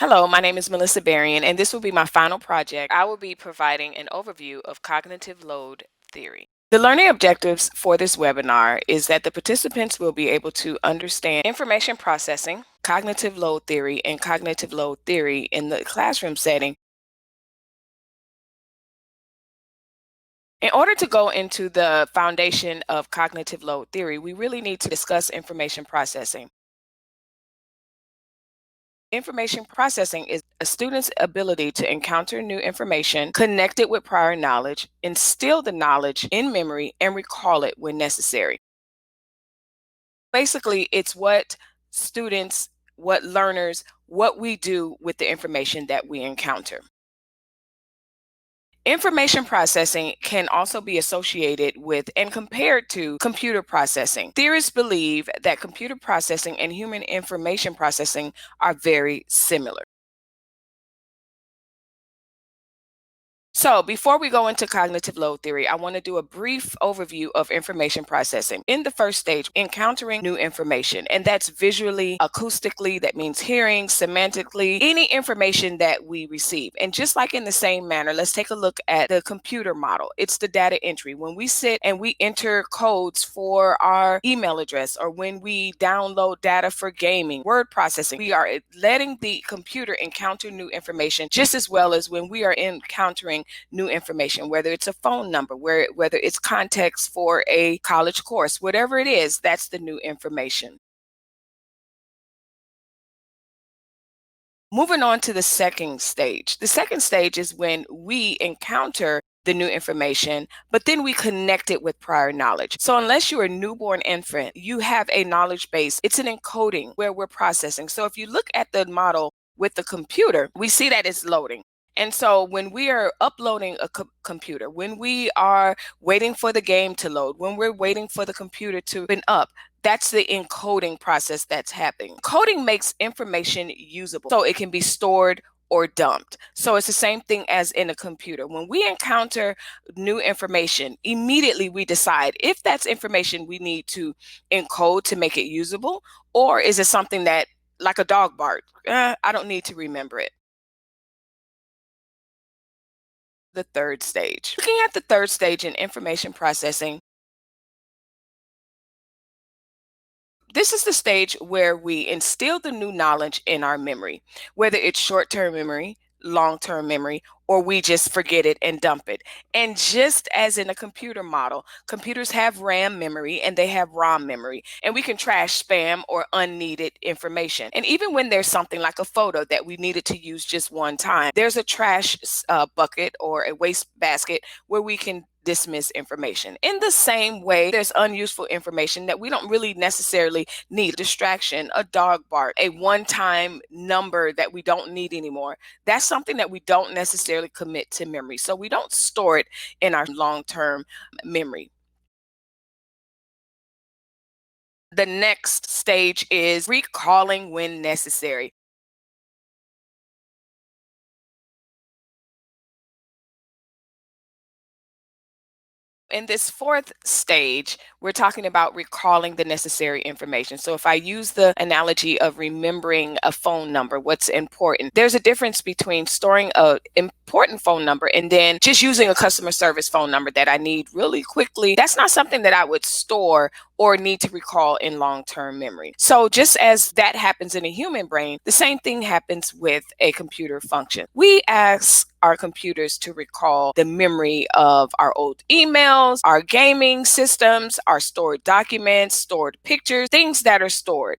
Hello, my name is Melissa Berrien, and this will be my final project. I will be providing an overview of cognitive load theory. The learning objectives for this webinar is that the participants will be able to understand information processing, cognitive load theory, and cognitive load theory in the classroom setting. In order to go into the foundation of cognitive load theory, we really need to discuss information processing. Information processing is a student's ability to encounter new information, connect it with prior knowledge, instill the knowledge in memory, and recall it when necessary. Basically, it's what students, what learners, what we do with the information that we encounter. Information processing can also be associated with and compared to computer processing. Theorists believe that computer processing and human information processing are very similar. So, before we go into cognitive load theory, I want to do a brief overview of information processing. In the first stage, encountering new information, and that's visually, acoustically, that means hearing, semantically, any information that we receive. And just like in the same manner, let's take a look at the computer model. It's the data entry. When we sit and we enter codes for our email address, or when we download data for gaming, word processing, we are letting the computer encounter new information just as well as when we are encountering new information, whether it's a phone number, whether it's context for a college course, whatever it is, that's the new information. Moving on to the second stage. The second stage is when we encounter the new information, but then we connect it with prior knowledge. So unless you're a newborn infant, you have a knowledge base. It's an encoding where we're processing. So if you look at the model with the computer, we see that it's loading. And so when we are uploading a computer, when we are waiting for the game to load, when we're waiting for the computer to open up, that's the encoding process that's happening. Coding makes information usable, so it can be stored or dumped. So it's the same thing as in a computer. When we encounter new information, immediately we decide if that's information we need to encode to make it usable, or is it something that, like a dog bark, I don't need to remember it. The third stage. Looking at the third stage in information processing, this is the stage where we instill the new knowledge in our memory, whether it's short term memory, long term memory, or we just forget it and dump it. And just as in a computer model, computers have RAM memory and they have ROM memory, and we can trash spam or unneeded information. And even when there's something like a photo that we needed to use just one time, there's a trash bucket or a waste basket where we can dismiss information. In the same way, there's unuseful information that we don't really necessarily need. Distraction, a dog bark, a one-time number that we don't need anymore. That's something that we don't necessarily commit to memory. So we don't store it in our long-term memory. The next stage is recalling when necessary. In this fourth stage, we're talking about recalling the necessary information. So if I use the analogy of remembering a phone number, what's important, there's a difference between storing a important phone number and then just using a customer service phone number that I need really quickly. That's not something that I would store or need to recall in long-term memory. So just as that happens in a human brain, the same thing happens with a computer function. We ask our computers to recall the memory of our old emails, our gaming systems, our stored documents, stored pictures, things that are stored.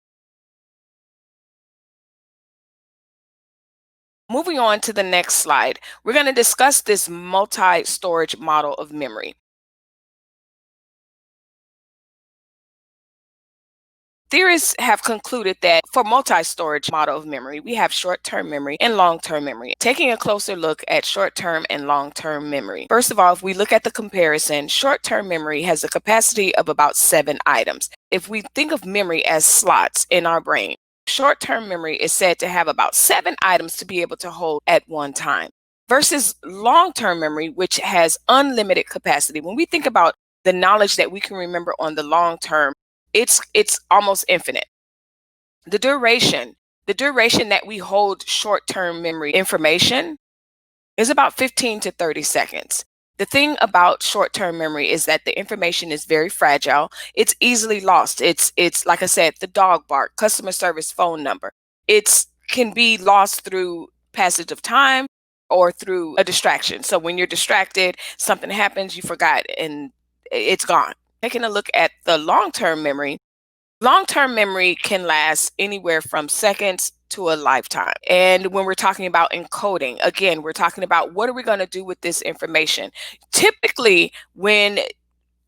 Moving on to the next slide, we're going to discuss this multi-storage model of memory. Theorists have concluded that for multi-storage model of memory, we have short-term memory and long-term memory. Taking a closer look at short-term and long-term memory. First of all, if we look at the comparison, short-term memory has a capacity of about 7 items. If we think of memory as slots in our brain, short-term memory is said to have about 7 items to be able to hold at one time. Versus long-term memory, which has unlimited capacity. When we think about the knowledge that we can remember on the long term, it's almost infinite. The duration The duration that we hold short term memory information is about 15 to 30 seconds. The thing about short-term memory is that the information is very fragile. It's easily lost. It's like I said, the dog bark, customer service phone number. It's can be lost through passage of time or through a distraction. So when you're distracted, something happens, you forgot and it's gone. Taking a look at the long-term memory can last anywhere from seconds to a lifetime. And when we're talking about encoding, again, we're talking about what are we going to do with this information? Typically, when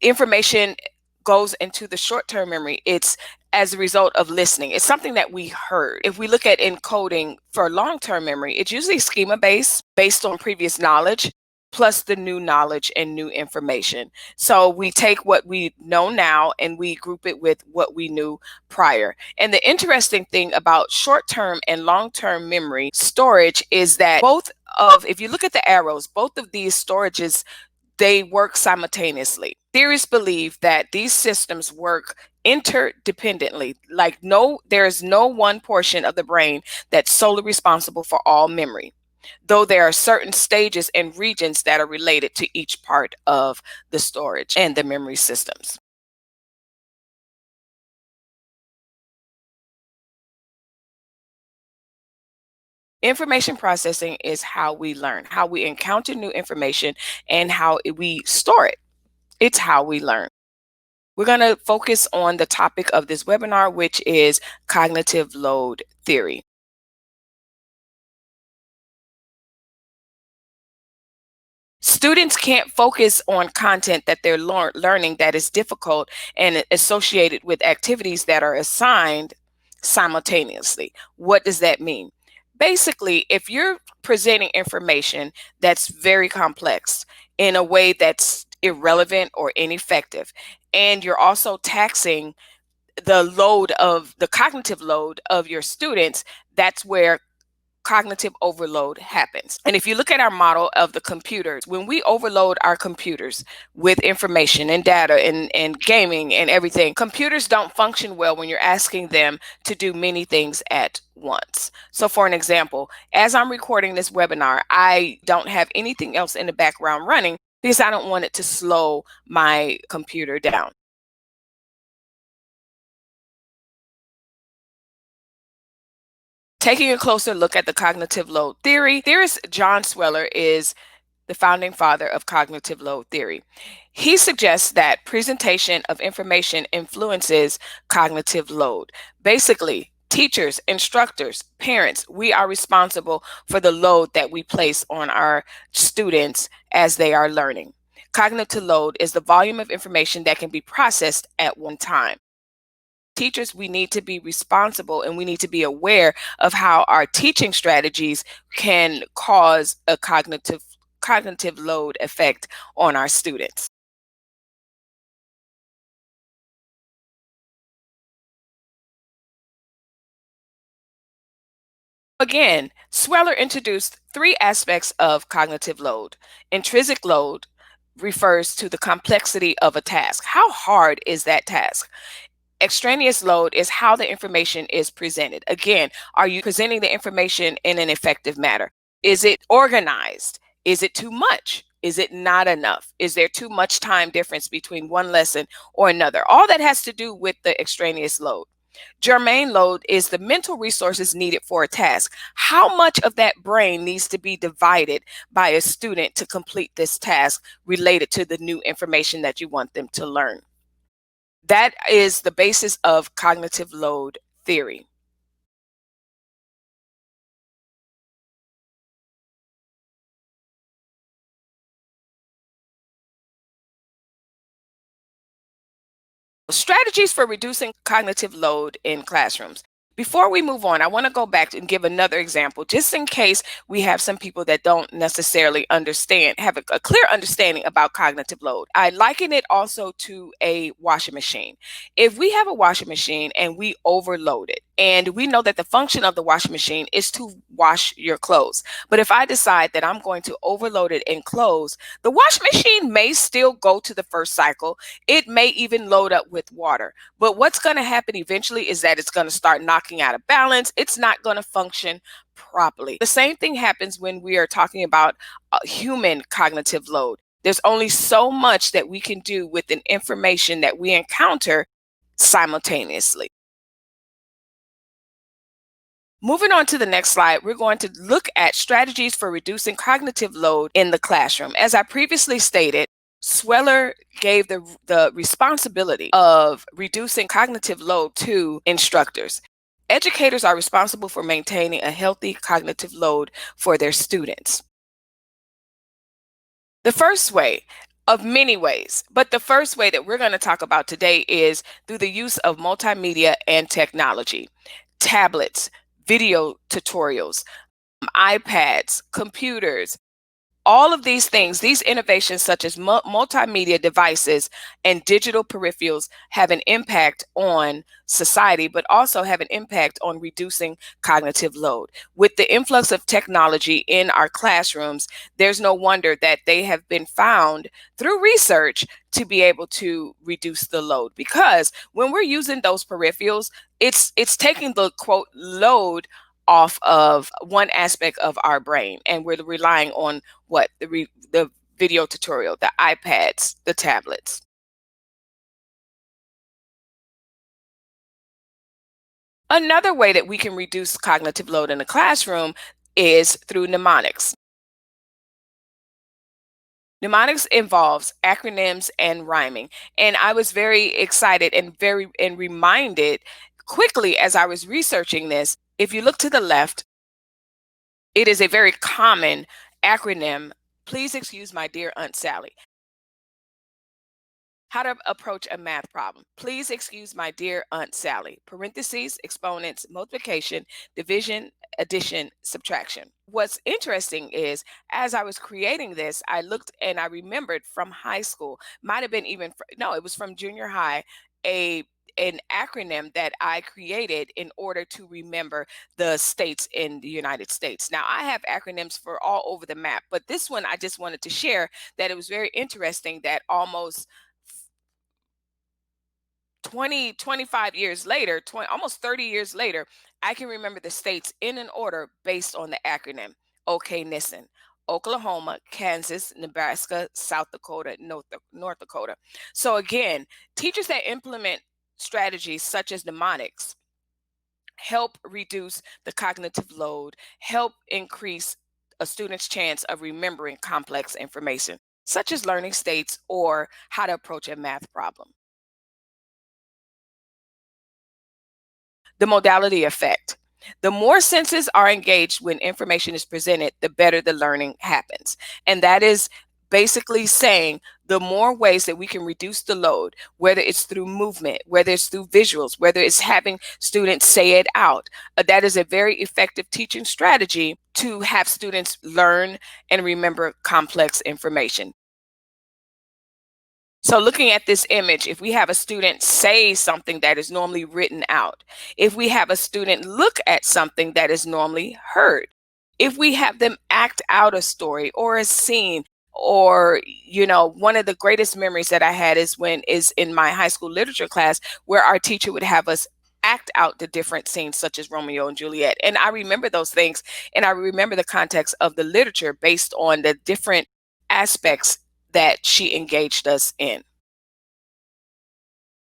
information goes into the short-term memory, it's as a result of listening. It's something that we heard. If we look at encoding for long-term memory, it's usually schema based on previous knowledge plus the new knowledge and new information. So we take what we know now and we group it with what we knew prior. And the interesting thing about short-term and long-term memory storage is that if you look at the arrows, both of these storages, they work simultaneously. Theorists believe that these systems work interdependently. There is no one portion of the brain that's solely responsible for all memory, though there are certain stages and regions that are related to each part of the storage and the memory systems. Information processing is how we learn, how we encounter new information, and how we store it. It's how we learn. We're going to focus on the topic of this webinar, which is cognitive load theory. Students can't focus on content that they're learning that is difficult and associated with activities that are assigned simultaneously. What does that mean? Basically, if you're presenting information that's very complex in a way that's irrelevant or ineffective, and you're also taxing the cognitive load of your students, that's where cognitive overload happens. And if you look at our model of the computers, when we overload our computers with information and data and gaming and everything, computers don't function well when you're asking them to do many things at once. So for an example, as I'm recording this webinar, I don't have anything else in the background running because I don't want it to slow my computer down. Taking a closer look at the cognitive load theory, theorist John Sweller is the founding father of cognitive load theory. He suggests that presentation of information influences cognitive load. Basically, teachers, instructors, parents, we are responsible for the load that we place on our students as they are learning. Cognitive load is the volume of information that can be processed at one time. Teachers, we need to be responsible and we need to be aware of how our teaching strategies can cause a cognitive load effect on our students. Again, Sweller introduced three aspects of cognitive load. Intrinsic load refers to the complexity of a task. How hard is that task? Extraneous load is how the information is presented. Again, are you presenting the information in an effective manner? Is it organized? Is it too much? Is it not enough? Is there too much time difference between one lesson or another? All that has to do with the extraneous load. Germane load is the mental resources needed for a task. How much of that brain needs to be divided by a student to complete this task related to the new information that you want them to learn? That is the basis of cognitive load theory. Strategies for reducing cognitive load in classrooms. Before we move on, I want to go back and give another example, just in case we have some people that don't necessarily have a clear understanding about cognitive load. I liken it also to a washing machine. If we have a washing machine and we overload it, And we know that the function of the washing machine is to wash your clothes. But if I decide that I'm going to overload it in clothes, the washing machine may still go to the first cycle. It may even load up with water. But what's going to happen eventually is that it's going to start knocking out of balance. It's not going to function properly. The same thing happens when we are talking about human cognitive load. There's only so much that we can do with the information that we encounter simultaneously. Moving on to the next slide, we're going to look at strategies for reducing cognitive load in the classroom. As I previously stated, Sweller gave the responsibility of reducing cognitive load to instructors. Educators are responsible for maintaining a healthy cognitive load for their students. The first way, of many ways, but the first way that we're going to talk about today is through the use of multimedia and technology, tablets, video tutorials, iPads, computers, all of these things, these innovations such as multimedia devices and digital peripherals have an impact on society, but also have an impact on reducing cognitive load. With the influx of technology in our classrooms, there's no wonder that they have been found through research to be able to reduce the load, because when we're using those peripherals, it's taking the quote load off of one aspect of our brain, and we're relying on what the video tutorial, the iPads, the tablets. Another way that we can reduce cognitive load in the classroom is through mnemonics. Mnemonics involves acronyms and rhyming, and I was very excited and reminded quickly as I was researching this. If you look to the left, it is a very common acronym. Please excuse my dear Aunt Sally. How to approach a math problem. Please excuse my dear Aunt Sally. Parentheses, exponents, multiplication, division, addition, subtraction. What's interesting is as I was creating this, I looked and I remembered from high school, might have been even, no, it was from junior high, a an acronym that I created in order to remember the states in the United States. Now, I have acronyms for all over the map, but this one I just wanted to share that it was very interesting that almost 20, 25 years later, 20, almost 30 years later, I can remember the states in an order based on the acronym. OK, Nissan, Oklahoma, Kansas, Nebraska, South Dakota, North Dakota. So again, teachers that implement strategies such as mnemonics help reduce the cognitive load, help increase a student's chance of remembering complex information, such as learning states or how to approach a math problem. The modality effect. The more senses are engaged when information is presented, the better the learning happens. And that is basically saying the more ways that we can reduce the load, whether it's through movement, whether it's through visuals, whether it's having students say it out, that is a very effective teaching strategy to have students learn and remember complex information. So looking at this image, if we have a student say something that is normally written out, if we have a student look at something that is normally heard, if we have them act out a story or a scene, or one of the greatest memories that I had is in my high school literature class, where our teacher would have us act out the different scenes such as Romeo and Juliet. And I remember those things, and I remember the context of the literature based on the different aspects that she engaged us in.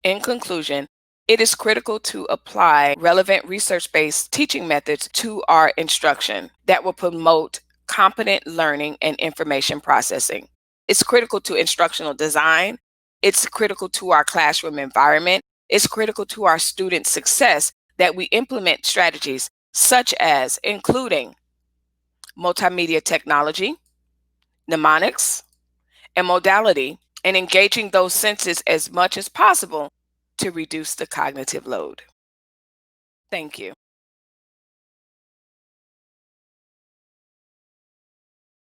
In conclusion, it is critical to apply relevant research based teaching methods to our instruction that will promote competent learning and information processing. It's critical to instructional design. It's critical to our classroom environment. It's critical to our student success that we implement strategies such as including multimedia technology, mnemonics, and modality, and engaging those senses as much as possible to reduce the cognitive load. Thank you.